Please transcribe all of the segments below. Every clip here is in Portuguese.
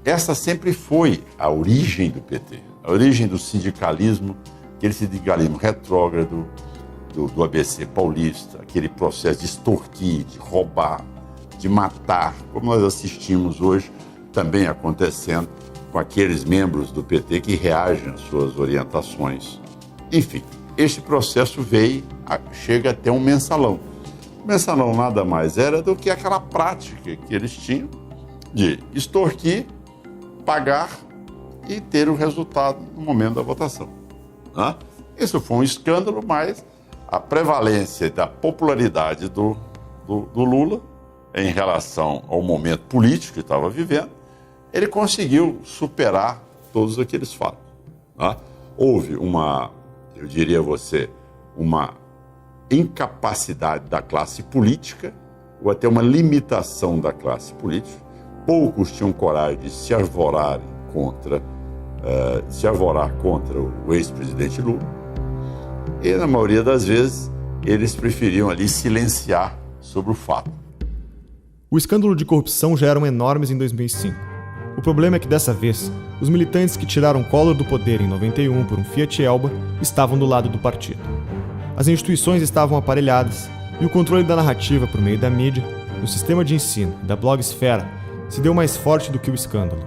essa sempre foi a origem do PT, a origem do sindicalismo, aquele sindicalismo retrógrado do ABC paulista, aquele processo de extorquir, de roubar, de matar, como nós assistimos hoje, também acontecendo com aqueles membros do PT que reagem às suas orientações. Enfim, este processo chega até um mensalão. O mensalão nada mais era do que aquela prática que eles tinham de extorquir, pagar e ter o resultado no momento da votação. Isso foi um escândalo, mas a prevalência da popularidade do Lula em relação ao momento político que estava vivendo, ele conseguiu superar todos aqueles fatos. Houve eu diria a você, uma incapacidade da classe política, ou até uma limitação da classe política. Poucos tinham coragem de se arvorar contra o ex-presidente Lula. E, na maioria das vezes, eles preferiam ali silenciar sobre o fato. O escândalo de corrupção já eram enormes em 2005. O problema é que, dessa vez, os militantes que tiraram Collor do poder em 91 por um Fiat Elba estavam do lado do partido. As instituições estavam aparelhadas e o controle da narrativa por meio da mídia, do sistema de ensino e da blogosfera se deu mais forte do que o escândalo.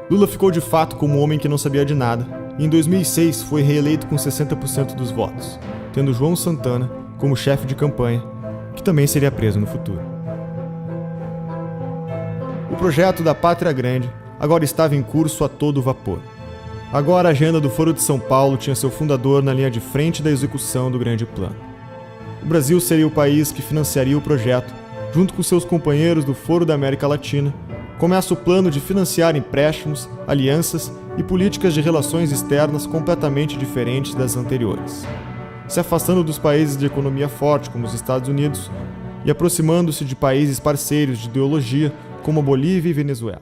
Lula ficou de fato como um homem que não sabia de nada e em 2006 foi reeleito com 60% dos votos, tendo João Santana como chefe de campanha, que também seria preso no futuro. O projeto da Pátria Grande agora estava em curso a todo vapor. Agora a agenda do Foro de São Paulo tinha seu fundador na linha de frente da execução do grande plano. O Brasil seria o país que financiaria o projeto, junto com seus companheiros do Foro da América Latina. Começa o plano de financiar empréstimos, alianças e políticas de relações externas completamente diferentes das anteriores, se afastando dos países de economia forte, como os Estados Unidos, e aproximando-se de países parceiros de ideologia, como a Bolívia e Venezuela.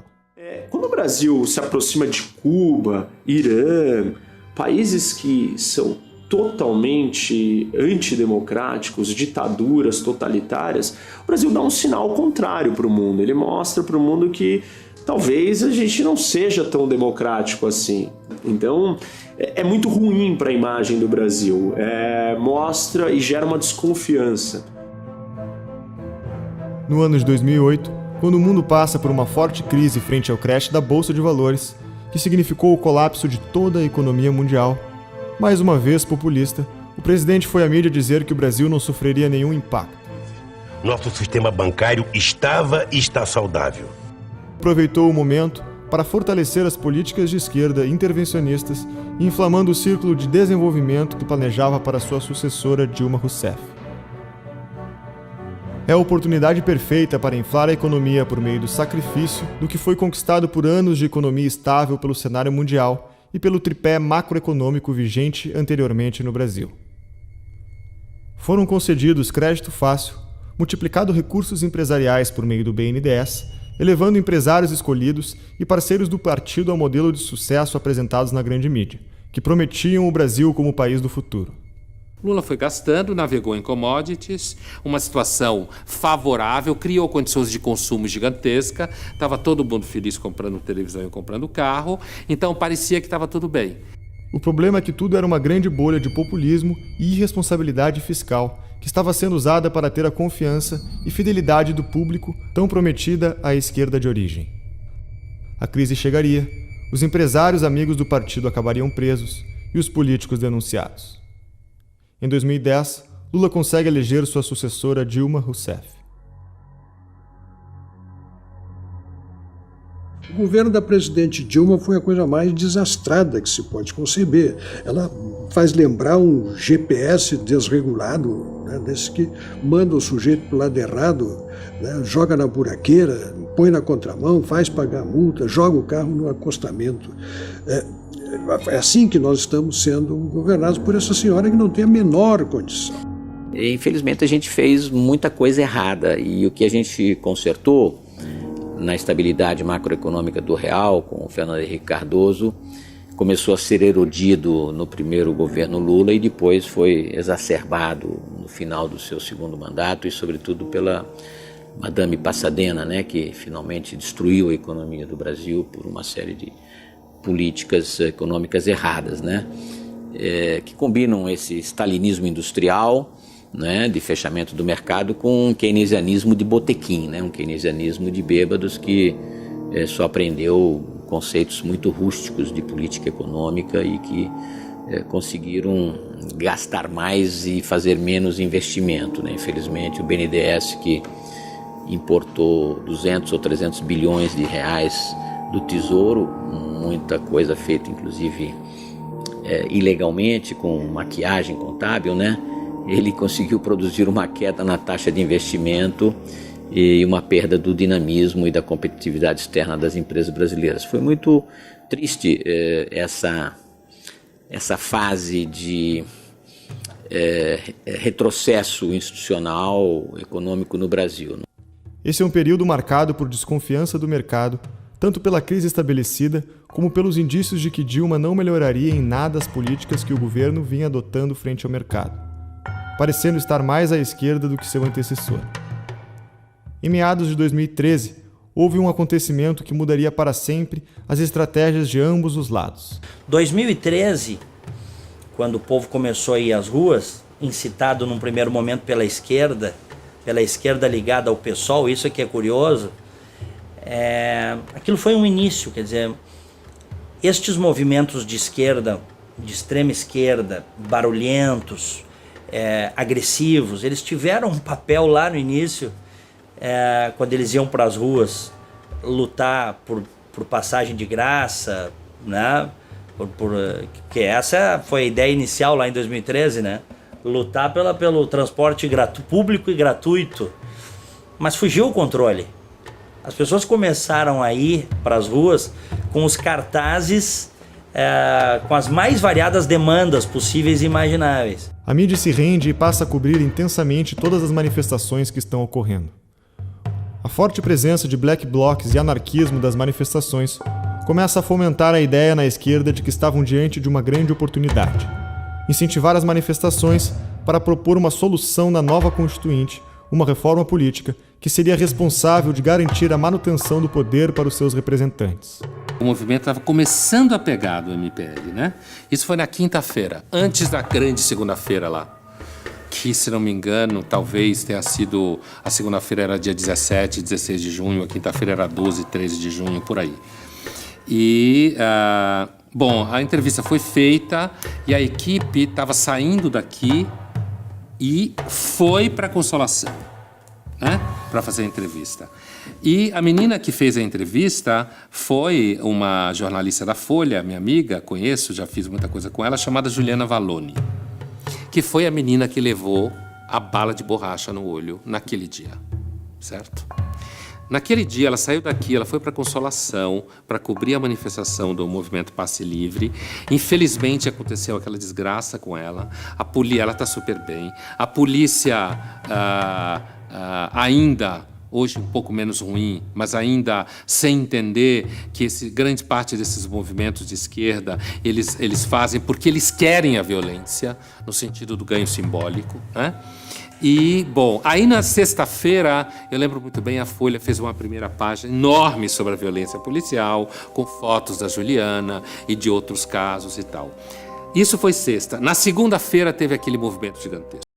Quando o Brasil se aproxima de Cuba, Irã, países que são totalmente antidemocráticos, ditaduras totalitárias, o Brasil dá um sinal contrário para o mundo. Ele mostra para o mundo que talvez a gente não seja tão democrático assim. Então, é muito ruim para a imagem do Brasil. Mostra e gera uma desconfiança. No ano de 2008, quando o mundo passa por uma forte crise frente ao crash da Bolsa de Valores, que significou o colapso de toda a economia mundial, mais uma vez populista, o presidente foi à mídia dizer que o Brasil não sofreria nenhum impacto. Nosso sistema bancário estava e está saudável. Aproveitou o momento para fortalecer as políticas de esquerda intervencionistas, inflamando o círculo de desenvolvimento que planejava para sua sucessora Dilma Rousseff. É a oportunidade perfeita para inflar a economia por meio do sacrifício do que foi conquistado por anos de economia estável pelo cenário mundial e pelo tripé macroeconômico vigente anteriormente no Brasil. Foram concedidos crédito fácil, multiplicado recursos empresariais por meio do BNDES, elevando empresários escolhidos e parceiros do partido ao modelo de sucesso apresentados na grande mídia, que prometiam o Brasil como o país do futuro. Lula foi gastando, navegou em commodities, uma situação favorável, criou condições de consumo gigantesca, estava todo mundo feliz comprando televisão e comprando carro, então parecia que estava tudo bem. O problema é que tudo era uma grande bolha de populismo e irresponsabilidade fiscal, que estava sendo usada para ter a confiança e fidelidade do público tão prometida à esquerda de origem. A crise chegaria, os empresários amigos do partido acabariam presos e os políticos denunciados. Em 2010, Lula consegue eleger sua sucessora Dilma Rousseff. O governo da presidente Dilma foi a coisa mais desastrada que se pode conceber. Ela faz lembrar um GPS desregulado, né, desse que manda o sujeito para o lado errado, né, joga na buraqueira, põe na contramão, faz pagar multa, joga o carro no acostamento. É assim que nós estamos sendo governados por essa senhora que não tem a menor condição. Infelizmente a gente fez muita coisa errada e o que a gente consertou na estabilidade macroeconômica do real com o Fernando Henrique Cardoso começou a ser erodido no primeiro governo Lula e depois foi exacerbado no final do seu segundo mandato e sobretudo pela Madame Pasadena, né, que finalmente destruiu a economia do Brasil por uma série de políticas econômicas erradas, né, que combinam esse stalinismo industrial, né, de fechamento do mercado, com um keynesianismo de botequim, né, um keynesianismo de bêbados que só aprendeu conceitos muito rústicos de política econômica e que conseguiram gastar mais e fazer menos investimento, né. Infelizmente o BNDES, que importou 200 ou 300 bilhões de reais do Tesouro, muita coisa feita inclusive ilegalmente, com maquiagem contábil, né? Ele conseguiu produzir uma queda na taxa de investimento e uma perda do dinamismo e da competitividade externa das empresas brasileiras. Foi muito triste essa fase de retrocesso institucional, econômico no Brasil. Esse é um período marcado por desconfiança do mercado, tanto pela crise estabelecida, como pelos indícios de que Dilma não melhoraria em nada as políticas que o governo vinha adotando frente ao mercado, parecendo estar mais à esquerda do que seu antecessor. Em meados de 2013, houve um acontecimento que mudaria para sempre as estratégias de ambos os lados. 2013, quando o povo começou a ir às ruas, incitado num primeiro momento pela esquerda ligada ao PSOL, isso aqui é curioso, aquilo foi um início, quer dizer, estes movimentos de esquerda, de extrema esquerda, barulhentos, agressivos, eles tiveram um papel lá no início, quando eles iam para as ruas lutar por passagem de graça, né? Que essa foi a ideia inicial lá em 2013, né? Lutar pelo transporte público e gratuito, mas fugiu o controle. As pessoas começaram a ir para as ruas com os cartazes, com as mais variadas demandas possíveis e imagináveis. A mídia se rende e passa a cobrir intensamente todas as manifestações que estão ocorrendo. A forte presença de black blocs e anarquismo das manifestações começa a fomentar a ideia na esquerda de que estavam diante de uma grande oportunidade: incentivar as manifestações para propor uma solução na nova Constituinte, uma reforma política que seria responsável de garantir a manutenção do poder para os seus representantes. O movimento estava começando a pegar do MPL, né? Isso foi na quinta-feira, antes da grande segunda-feira lá, que, se não me engano, talvez tenha sido... A segunda-feira era dia 17, 16 de junho, a quinta-feira era 12, 13 de junho, por aí. E... Bom, a entrevista foi feita e a equipe estava saindo daqui e foi para a Consolação, né, para fazer a entrevista. E a menina que fez a entrevista foi uma jornalista da Folha, minha amiga, conheço, já fiz muita coisa com ela, chamada Juliana Vallone, que foi a menina que levou a bala de borracha no olho naquele dia, certo? Naquele dia, ela saiu daqui, ela foi para a Consolação para cobrir a manifestação do Movimento Passe Livre. Infelizmente, aconteceu aquela desgraça com ela. Ela está super bem. A polícia ainda, hoje um pouco menos ruim, mas ainda sem entender que grande parte desses movimentos de esquerda, eles fazem porque eles querem a violência, no sentido do ganho simbólico, né? E, bom, aí na sexta-feira, eu lembro muito bem, a Folha fez uma primeira página enorme sobre a violência policial, com fotos da Juliana e de outros casos e tal. Isso foi sexta. Na segunda-feira teve aquele movimento gigantesco.